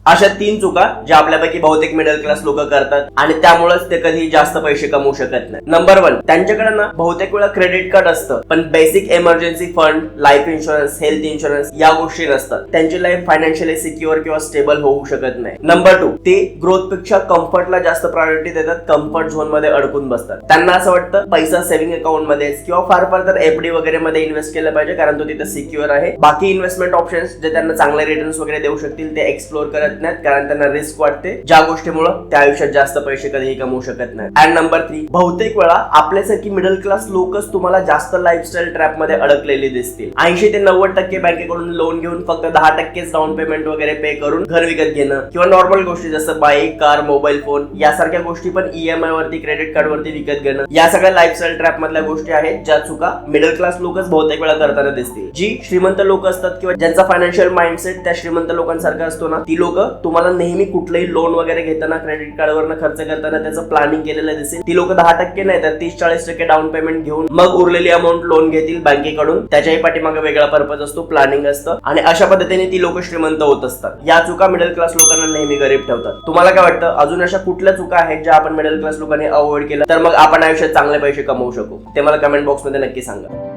अशा 3 चुका ज्या आपल्यापैकी बहुतेक मिडल क्लास लोक करतात आणि त्यामुळेच ते कधी जास्त पैसे कमवू शकत नाही. नंबर 1, त्यांच्याकडे ना बहुतेक वेळा क्रेडिट कार्ड असतं पण basic emergency fund, life insurance, health insurance या गोष्टी नसतात. त्यांची लाईफ फायनान्शियली सिक्युअर किंवा स्टेबल होऊ शकत नाही. नंबर 2, ते ग्रोथ पेक्षा कम्फर्टला जास्त प्रायोरिटी देतात, कम्फर्ट झोन मध्ये अडकून बसतात. त्यांना असं वाटतं पैसा सेव्हिंग अकाउंट मध्ये किंवा फार फार तर एफडी वगैरे मध्ये इन्व्हेस्ट केलं पाहिजे कारण तो तिथे सिक्युअर आहे. बाकी इन्व्हेस्टमेंट ऑप्शन्स जे त्यांना चांगले रिटर्न्स वगैरे देऊ शकतील ते एक्सप्लोर करत नाहीत कारण त्यांना रिस्क वाटते, ज्या गोष्टीमुळे त्या आयुष्यात जास्त पैसे कधीही कमवू शकत नाही. अँड नंबर 3, बहुतेक वेळा आपल्यासारखी मिडल क्लास लोकच तुम्हाला जास्त लाईफस्टाईल ट्रॅप मध्ये अडकलेली दिसतील. 80 ते 90% बँकेकडून लोन घेऊन फक्त 10% डाऊन पेमेंट वगैरे पे करून घर विकत घेणं किंवा नॉर्मल गोष्टी जसं बाईक, कार, मोबाईल फोन यासारख्या गोष्टी पण ईएमआय वरती, क्रेडिट कार्ड वरती विकत घेणं, या सगळ्या लाईफस्टाईल ट्रॅप मधल्या गोष्टी आहेत ज्या चुका मिडल क्लास लोकच बहुतेक वेळा करताना दिसतील. जी श्रीमंत लोक असतात किंवा ज्यांचा फायनान्शियल माइंडसेट त्या श्रीमंत लोकांसारखा असतो ना, ती लोक तुम्हाला नेहमी कुठलंही लोन वगैरे घेताना, क्रेडिट कार्ड वरनं खर्च करताना त्याचं प्लॅनिंग केलेलं दिसेल. ती लोक 10% नाही तर 30-40% डाऊन पेमेंट घेऊन मग उरलेली अमाऊंट लोन घेतील बँकेकडून. त्याच्याही पाठीमागे वेगळा पर्पज असतो, प्लॅनिंग असतं आणि अशा पद्धतीने ती लोक श्रीमंत होत असतात. या चुका मिडल क्लास लोकांना नेहमी गरीब ठेवतात. तुम्हाला काय वाटतं, अजून अशा कुठल्या चुका आहेत ज्या आपण मिडल क्लास लोकांनी अवॉइड केल्या तर मग आपण आयुष्यात चांगले पैसे कमवू शकू? ते मला कमेंट बॉक्स मध्ये नक्की सांगा.